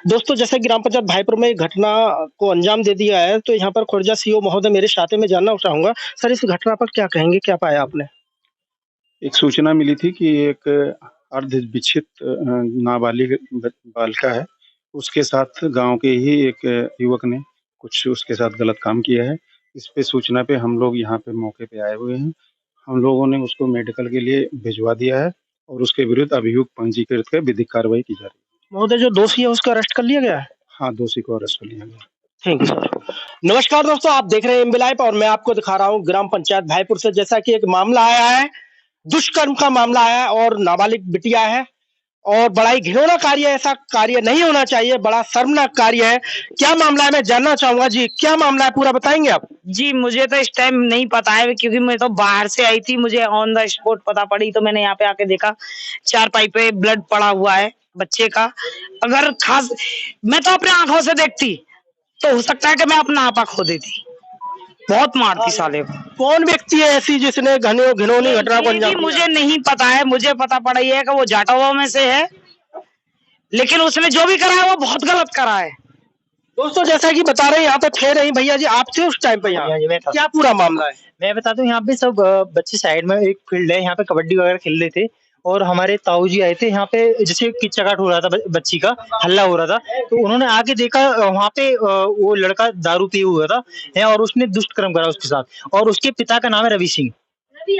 दोस्तों, जैसे ग्राम पंचायत भाईपुर में एक घटना को अंजाम दे दिया है, तो यहाँ पर खुर्जा सीओ महोदय मेरे साथ में जानना चाहूँगा। सर, इस घटना पर क्या कहेंगे? क्या पाया आपने? एक सूचना मिली थी कि एक अर्धविकसित नाबालिग बालिका है, उसके साथ गाँव के ही एक युवक ने कुछ उसके साथ गलत काम किया है। इस पे सूचना पे हम लोग यहाँ पे मौके पे आए हुए हैं। हम लोगों ने उसको मेडिकल के लिए भिजवा दिया है और उसके विरुद्ध अभियोग पंजीकृत कर विधिक कार्रवाई की जा रही है। महोदय, जो दोषी है उसको अरेस्ट कर लिया गया है? हाँ, दोषी को अरेस्ट कर लिया गया। Thank you sir. नमस्कार दोस्तों, आप देख रहे हैं एमबी लाइव और मैं आपको दिखा रहा हूँ ग्राम पंचायत भाईपुर से। जैसा कि एक मामला आया है, दुष्कर्म का मामला है और नाबालिग बिटिया है और बड़ा ही घिनौना कार्य है। ऐसा कार्य नहीं होना चाहिए, बड़ा शर्मनाक कार्य है। क्या मामला है मैं जानना चाहूंगा जी, क्या मामला है पूरा बताएंगे आप? जी, मुझे तो इस टाइम नहीं पता है क्योंकि मैं तो बाहर से आई थी। मुझे ऑन द स्पॉट पता पड़ी तो मैंने यहाँ पे आके देखा चारपाई पे ब्लड पड़ा हुआ है बच्चे का। अगर खास मैं तो अपने आंखों से देखती तो हो सकता है कि मैं अपना आपा खो देती। बहुत मारती साले को। कौन व्यक्ति है ऐसी जिसने घिनौनी घटना को अंजाम दिया? मुझे नहीं पता है। मुझे पता पड़ा ये है कि वो जाटवा में से है, लेकिन उसने जो भी करा है वो बहुत गलत करा है। दोस्तों, जैसा कि बता रहे हैं यहाँ पे थे नहीं भैया जी, आप थे उस टाइम पे यहाँ? क्या पूरा मामला है? मैं बता दूं, यहाँ पे सब बच्चे साइड में एक फील्ड है, यहाँ पे कबड्डी वगैरह खेल रहे थे और हमारे ताऊ जी आए थे यहाँ पे। जैसे किच्चाकाट हो रहा था, बच्ची का हल्ला हो रहा था, तो उन्होंने आके देखा वहाँ पे वो लड़का दारू पिए हुआ था और उसने दुष्ट कर्म करा उसके साथ। और उसके पिता का नाम है रवि सिंह,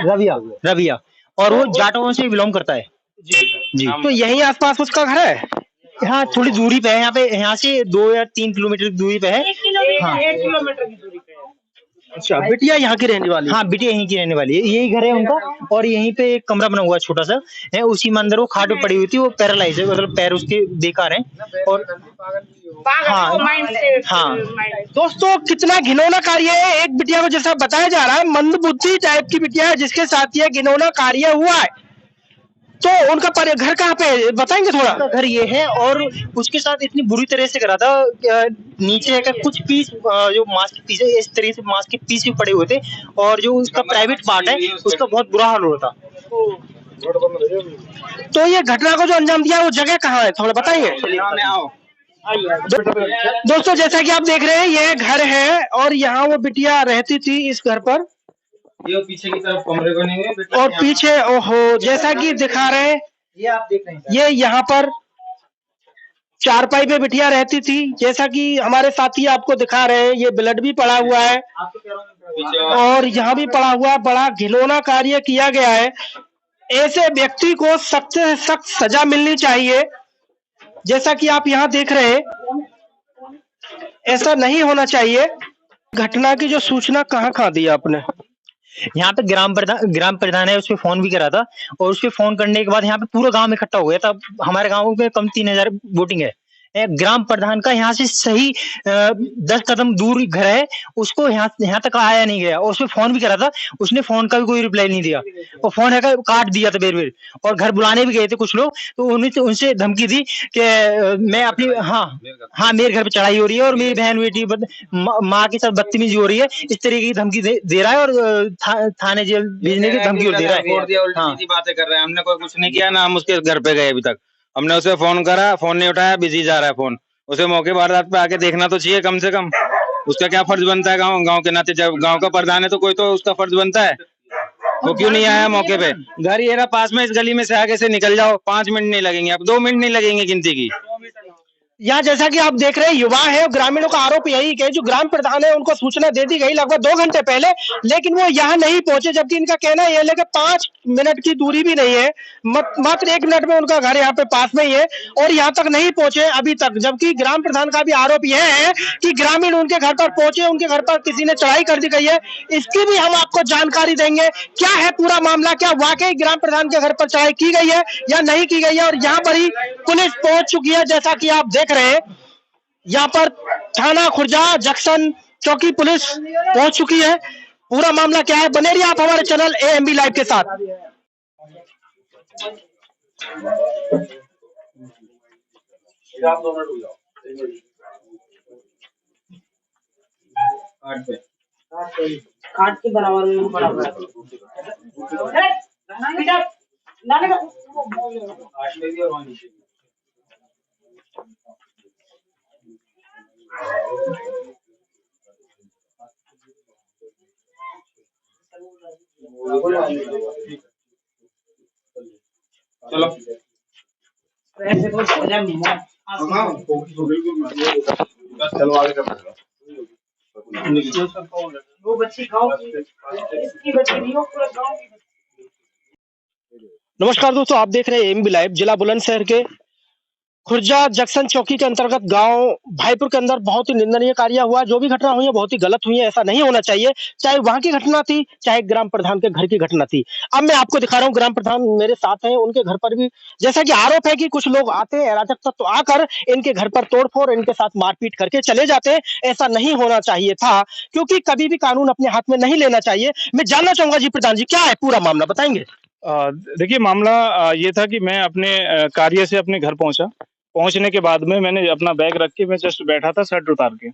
रविया, और वो जाटों से बिलोंग करता है जी। तो यहीं आसपास उसका घर है? हाँ, थोड़ी दूरी पे है, यहाँ पे यहाँ से 2 या 3 किलोमीटर की दूरी पे है। 1 किलोमीटर की दूरी पे है। अच्छा, बिटिया यहाँ की रहने वाली? हाँ, बिटिया यहीं की रहने वाली है। यही घर है उनका और यहीं पे एक कमरा बना हुआ है छोटा सा है, उसी में अंदर वो खाट पे पड़ी हुई थी। वो पैरालाइज है, मतलब पैर उसके बेकार हैं। और हाँ दोस्तों, कितना घिनौना कार्य है। एक बिटिया को जैसा बताया जा रहा है मंदबुद्धि टाइप की बिटिया है जिसके साथ ये घिनौना कार्य हुआ है। तो उनका घर कहाँ पे बताएंगे थोड़ा? घर ये है और उसके साथ इतनी बुरी तरह से करा था। नीचे का कुछ पीस जो मांस के पीस है, इस तरह से मांस के पीस भी पड़े हुए थे और जो उसका प्राइवेट पार्ट है उसका बहुत बुरा हाल हो रहा था। तो ये घटना को जो अंजाम दिया वो जगह कहाँ है, थोड़ा बताएंगे? दोस्तों, जैसा कि आप देख रहे हैं ये घर है और यहाँ वो बिटिया रहती थी इस घर पर। ये पीछे की तरफ कमरे बने हुए और पीछे ओहो, जैसा कि दिखा रहे हैं ये आप देख रहे हैं, ये यहाँ पर चारपाई पे बिटिया रहती थी। जैसा कि हमारे साथी आपको दिखा रहे हैं, ये ब्लड भी पड़ा हुआ है और यहाँ भी पड़ा हुआ है। बड़ा घिनौना कार्य किया गया है। ऐसे व्यक्ति को सख्त से सख्त सजा मिलनी चाहिए। जैसा कि आप यहाँ देख रहे हैं, ऐसा नहीं होना चाहिए। घटना की जो सूचना कहाँ दी आपने? यहाँ पे ग्राम प्रधान है, उस पर फोन भी करा था और उस पर फोन करने के बाद यहाँ पे पूरा गांव इकट्ठा हो गया था। हमारे गांव में कम 3000 वोटिंग है। ग्राम प्रधान का यहाँ से सही 10 कदम दूर घर है, उसको यहाँ तक आया नहीं गया और उसमें फोन भी करा था, उसने फोन का भी कोई रिप्लाई नहीं दिया और फोन है काट दिया था बेर बेर। और घर बुलाने भी गए थे कुछ लोग, तो उनसे धमकी दी कि मैं अपनी हाँ मेरे घर पे चढ़ाई हो रही है और मेरी बहन बेटी माँ के साथ बदतमीजी हो रही है, इस तरीके की धमकी दे रहा है और थाने जेल भेजने की धमकी दे रहा है। बातें कर रहे हैं, हमने कोई कुछ नहीं किया ना, हम उसके घर पे गए अभी तक। हमने उसे फोन करा, फोन नहीं उठाया, बिजी जा रहा है फोन। उसे मौके वारदात पे आके देखना तो चाहिए कम से कम। उसका क्या फर्ज बनता है गांव के नाते? जब गांव का प्रधान है तो कोई तो उसका फर्ज बनता है। वो क्यों नहीं आया मौके पे? घर ये रहा पास में, इस गली में से आगे से निकल जाओ, 5 मिनट नहीं लगेंगे, अब 2 मिनट नहीं लगेंगे गिनती की। यहाँ जैसा कि आप देख रहे हैं युवा है, ग्रामीणों का आरोप यही है जो ग्राम प्रधान है उनको सूचना दे दी गई लगभग 2 घंटे पहले, लेकिन वो यहाँ नहीं पहुंचे। जबकि इनका कहना यह है कि 5 मिनट की दूरी भी नहीं है, मात्र 1 मिनट में उनका घर यहाँ पे पास में ही है और यहाँ तक नहीं पहुंचे अभी तक। जबकि ग्राम प्रधान का भी आरोप यह है कि ग्रामीण उनके घर पर पहुंचे, उनके घर पर किसी ने चढ़ाई कर दी गई है। इसकी भी हम आपको जानकारी देंगे। क्या है पूरा मामला, क्या वाकई ग्राम प्रधान के घर पर चढ़ाई की गई है या नहीं की गई है? और यहाँ पर ही पुलिस पहुंच चुकी है, जैसा कि आप देख रहे हैं। यहाँ पर थाना खुर्जा जंक्शन चौकी पुलिस पहुंच चुकी है। पूरा मामला क्या है, बने रहिए आप हमारे चैनल एएमबी लाइव के साथ। खाट के बराबर में पड़ा हुआ है। चलो आगे कर वो बच्ची गाँव की, इसकी बच्ची नहीं हो, पूरा गाँव की। नमस्कार दोस्तों, आप देख रहे हैं एमबी लाइव। जिला बुलंदशहर के खुर्जा जंक्शन चौकी के अंतर्गत गांव भाईपुर के अंदर बहुत ही निंदनीय कार्य हुआ। जो भी घटना हुई है बहुत ही गलत हुई है, ऐसा नहीं होना चाहिए। चाहे वहां की घटना थी, चाहे ग्राम प्रधान के घर की घटना थी। अब मैं आपको दिखा रहा हूँ, ग्राम प्रधान मेरे साथ हैं, उनके घर पर भी जैसा कि आरोप है कि कुछ लोग आते हैं अराजक तत्व आकर इनके घर पर तोड़फोड़, इनके साथ मारपीट करके चले जाते हैं। ऐसा नहीं होना चाहिए था, क्योंकि कभी भी कानून अपने हाथ में नहीं लेना चाहिए। मैं जानना चाहूंगा जी प्रधान जी, क्या है पूरा मामला, बताएंगे? देखिए मामला ये था कि मैं अपने कार्य से अपने घर पहुंचा। पहुंचने के बाद में मैंने अपना बैग रख के मैं जस्ट बैठा था शर्ट उतार के।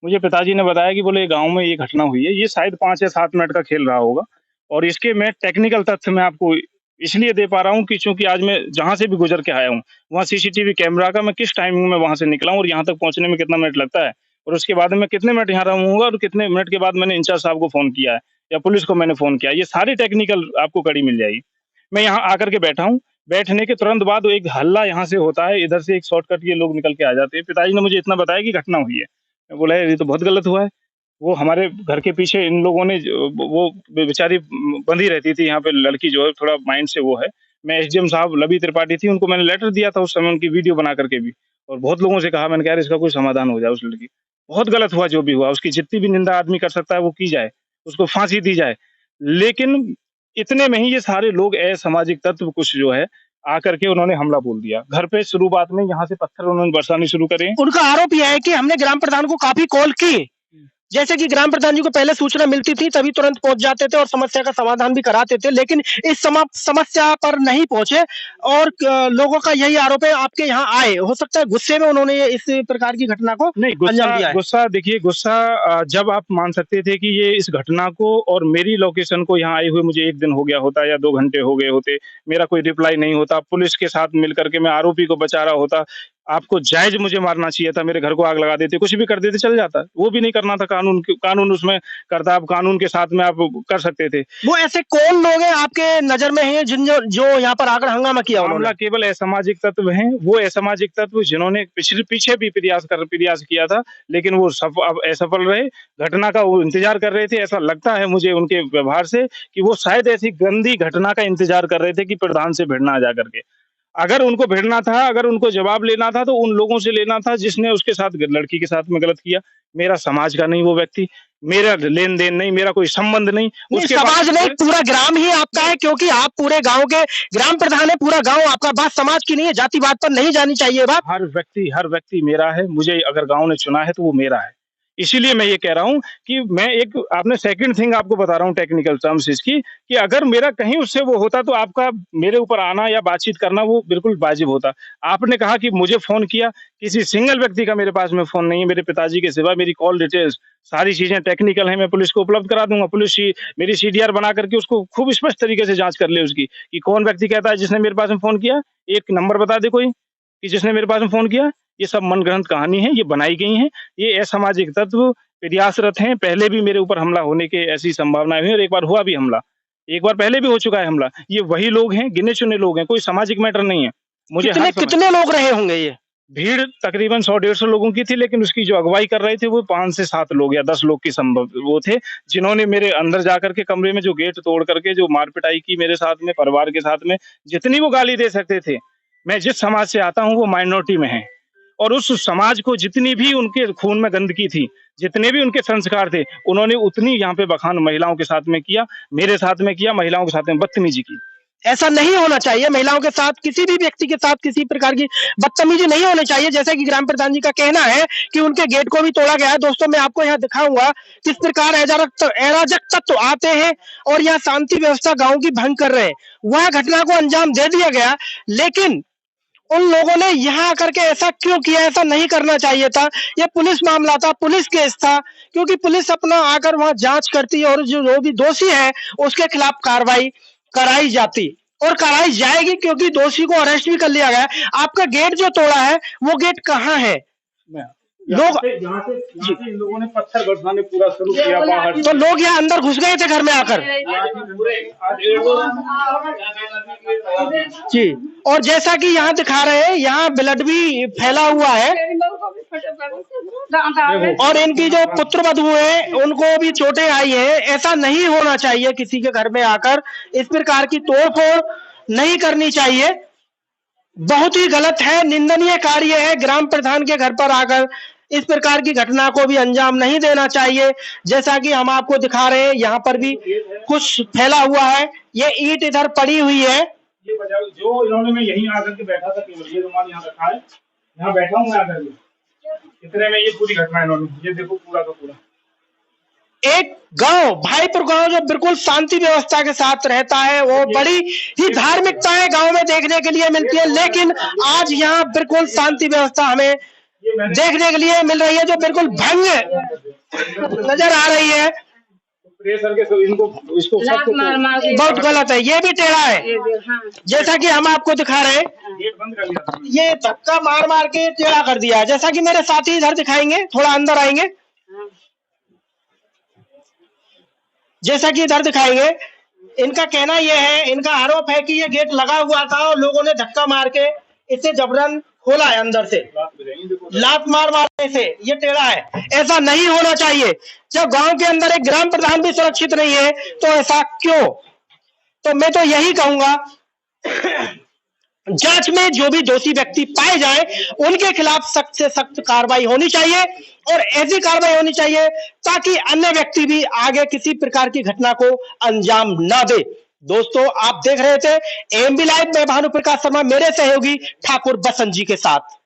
मुझे पिताजी ने बताया कि बोले गांव में ये घटना हुई है। ये शायद 5 या 7 मिनट का खेल रहा होगा और इसके मैं टेक्निकल तथ्य मैं आपको इसलिए दे पा रहा हूँ कि चूंकि आज मैं जहाँ से भी गुजर के आया हूँ वहाँ सीसीटीवी कैमरा का मैं किस टाइमिंग में वहाँ से निकला हूँ और यहाँ तक पहुँचने में कितना मिनट लगता है और उसके बाद में कितने मिनट यहाँ रहूंगा और कितने मिनट के बाद मैंने इंचार्ज साहब को फोन किया है या पुलिस को मैंने फोन किया। ये सारी टेक्निकल आपको कड़ी मिल जाएगी। मैं यहाँ आकर के बैठा हूँ। बैठने के तुरंत बाद एक हल्ला यहाँ से होता है, इधर से एक शॉर्टकट ये लोग निकल के आ जाते हैं। पिताजी ने मुझे इतना बताया कि घटना हुई है। मैं बोला ये तो बहुत गलत हुआ है। वो हमारे घर के पीछे इन लोगों ने वो बेचारी बंधी रहती थी यहाँ पे, लड़की जो है थोड़ा माइंड से वो है। मैं एसडीएम साहब लबी त्रिपाठी थी, उनको मैंने लेटर दिया था उस समय, उनकी वीडियो बना करके भी, और बहुत लोगों से कहा मैंने कहा इसका कोई समाधान हो जाए। उस लड़की बहुत गलत हुआ जो भी हुआ, उसकी जितनी भी निंदा आदमी कर सकता है वो की जाए, उसको फांसी दी जाए। लेकिन इतने में ही ये सारे लोग असामाजिक तत्व कुछ जो है आकर के उन्होंने हमला बोल दिया। घर पे शुरुआत में यहाँ से पत्थर उन्होंने बरसाने शुरू करे। उनका आरोप यह है कि हमने ग्राम प्रधान को काफी कॉल की, जैसे कि ग्राम प्रधान जी को पहले सूचना मिलती थी तभी तुरंत पहुंच जाते थे और समस्या का समाधान भी कराते थे, लेकिन इस समस्या पर नहीं पहुंचे। और लोगों का यही आरोप है आपके यहाँ आए, हो सकता है गुस्से में उन्होंने इस प्रकार की घटना को नहीं अंजाम दिया है। गुस्सा देखिए, गुस्सा जब आप मान सकते थे कि ये इस घटना को और मेरी लोकेशन को यहाँ आए हुए मुझे 1 दिन हो गया होता या 2 घंटे हो गए होते, मेरा कोई रिप्लाई नहीं होता, पुलिस के साथ मिलकर के मैं आरोपी को बचा रहा होता, आपको जायज मुझे मारना चाहिए था, मेरे घर को आग लगा देते, कुछ भी कर देते, चल जाता। वो भी नहीं करना था। कानून उसमें करता, आप कानून के साथ में आप कर सकते थे। वो ऐसे कौन लोग हैं आपके नजर में हैं जो यहाँ पर आकर हंगामा किया? मामला केवल असामाजिक तत्व हैं, वो असामाजिक तत्व जिन्होंने पीछे भी प्रयास किया था, लेकिन वो असफल रहे। घटना का वो इंतजार कर रहे थे। ऐसा लगता है मुझे उनके व्यवहार से कि वो शायद ऐसी गंदी घटना का इंतजार कर रहे थे कि प्रधान से भिड़ना आ जा करके। अगर उनको भिड़ना था, अगर उनको जवाब लेना था तो उन लोगों से लेना था जिसने उसके साथ लड़की के साथ में गलत किया। मेरा समाज का नहीं वो व्यक्ति, मेरा लेन देन नहीं, मेरा कोई संबंध नहीं। उसके समाज नहीं, पूरा ग्राम ही आपका है, क्योंकि आप पूरे गांव के ग्राम प्रधान है। पूरा गांव आपका, बात समाज की नहीं है, जातिवाद पर नहीं जानी चाहिए बात। हर व्यक्ति मेरा है। मुझे अगर गांव ने चुना है तो वो मेरा है। इसीलिए मैं ये कह रहा हूँ कि मैं आपने सेकंड थिंग आपको बता रहा हूँ टेक्निकल टर्म्स इसकी, कि अगर मेरा कहीं उससे वो होता तो आपका मेरे ऊपर आना या बातचीत करना वो बिल्कुल वाजिब होता। आपने कहा कि मुझे फोन किया, किसी सिंगल व्यक्ति का मेरे पास में फोन नहीं है मेरे पिताजी के सिवा। मेरी कॉल डिटेल्स सारी चीजें टेक्निकल है, मैं पुलिस को उपलब्ध करा दूंगा। पुलिस मेरी सीडीआर बना करके उसको खूब स्पष्ट तरीके से जांच कर ले उसकी, कि कौन व्यक्ति कहता है जिसने मेरे पास में फोन किया। एक नंबर बता दे कोई कि जिसने मेरे पास में फोन किया। ये सब मनगढ़ंत कहानी है, ये बनाई गई है। ये असामाजिक तत्व प्रयासरत हैं। पहले भी मेरे ऊपर हमला होने के ऐसी संभावनाएं हुई और एक बार हुआ भी हमला, एक बार पहले भी हो चुका है हमला। ये वही लोग हैं, गिने चुने लोग हैं, कोई सामाजिक मैटर नहीं है। मुझे कितने लोग रहे होंगे? ये भीड़ तकरीबन 100-150 लोगों की थी, लेकिन उसकी जो अगुवाई कर रहे थे वो 5 से 7 लोग या 10 लोग की संभव वो थे, जिन्होंने मेरे अंदर जाकर के कमरे में जो गेट तोड़ करके जो मार पिटाई की मेरे साथ में, परिवार के साथ में, जितनी वो गाली दे सकते थे। मैं जिस समाज से आता हूँ वो माइनॉरिटी में है और उस समाज को जितनी भी उनके खून में गंदगी थी, जितने भी उनके संस्कार थे, उन्होंने उतनी यहाँ पे बखान महिलाओं के साथ में किया, मेरे साथ में किया, महिलाओं के साथ में बदतमीजी की। ऐसा नहीं होना चाहिए। महिलाओं के साथ, किसी भी व्यक्ति के साथ किसी प्रकार की बदतमीजी नहीं होनी चाहिए। जैसा कि ग्राम प्रधान जी का कहना है कि उनके गेट को भी तोड़ा गया है। दोस्तों मैं आपको यहाँ दिखाऊंगा किस प्रकार अराजक तत्व आते हैं और यहाँ शांति व्यवस्था गाँव की भंग कर रहे हैं। वह घटना को अंजाम दे दिया गया, लेकिन उन लोगों ने यहाँ आकर के ऐसा क्यों किया? ऐसा नहीं करना चाहिए था। ये पुलिस मामला था, पुलिस केस था, क्योंकि पुलिस अपना आकर वहां जांच करती है और जो भी दोषी है उसके खिलाफ कार्रवाई कराई जाती और कराई जाएगी, क्योंकि दोषी को अरेस्ट भी कर लिया गया। आपका गेट जो तोड़ा है वो गेट कहाँ है? लोग यहाँ से इन लोगों ने पत्थर बरसाने पूरा शुरू किया बाहर। तो लोग यहाँ अंदर घुस गए थे घर में आकर जी। और जैसा कि यहाँ दिखा रहे हैं, यहाँ ब्लड भी फैला हुआ है और इनकी जो पुत्र वधू है उनको भी चोटें आई है। ऐसा नहीं होना चाहिए, किसी के घर में आकर इस प्रकार की तोड़फोड़ नहीं करनी चाहिए, बहुत ही गलत है, निंदनीय कार्य है। ग्राम प्रधान के घर पर आकर इस प्रकार की घटना को भी अंजाम नहीं देना चाहिए। जैसा कि हम आपको दिखा रहे हैं, यहाँ पर भी कुछ फैला हुआ है, ये ईंट इधर पड़ी हुई है। ये जो इन्होंने, मैं यहीं आकर के बैठा था, केवल ये रुमाल यहाँ रखा है, यहाँ बैठा हूँ मैं आकर के, इतने में ये पूरी घटना इन्होंने, ये देखो पूरा का पूरा। एक गांव, भाईपुर गांव जो बिल्कुल शांति व्यवस्था के साथ रहता है, वो बड़ी ही धार्मिकता है गांव में देखने के लिए मिलती है, लेकिन आज यहाँ बिल्कुल शांति व्यवस्था हमें देखने के लिए मिल रही है जो बिल्कुल भंग नजर आ रही है। प्रेशर के इनको इसको बहुत गलत है, ये भी टेढ़ा है। जैसा कि हम आपको दिखा रहे हैं, गेट बंद कर दिया, ये धक्का मार मार के टेढ़ा कर दिया है। जैसा कि मेरे साथी इधर दिखाएंगे, थोड़ा अंदर आएंगे, जैसा कि इधर दिखाएंगे, इनका कहना यह है, इनका आरोप है कि ये गेट लगा हुआ था और लोगों ने धक्का मार के इसे जबरन खोला है अंदर से, लात मार मारने से ये टेढ़ा है। ऐसा नहीं होना चाहिए। जब गांव के अंदर एक ग्राम प्रधान भी सुरक्षित नहीं है तो ऐसा क्यों? तो मैं तो यही कहूंगा, जांच में जो भी दोषी व्यक्ति पाए जाए उनके खिलाफ सख्त से सख्त कार्रवाई होनी चाहिए और ऐसी कार्रवाई होनी चाहिए ताकि अन्य व्यक्ति भी आगे किसी प्रकार की घटना को अंजाम ना दे। दोस्तों, आप देख रहे थे एएमबी लाइव में भानु प्रकाश शर्मा, मेरे सहयोगी ठाकुर बसंत जी के साथ।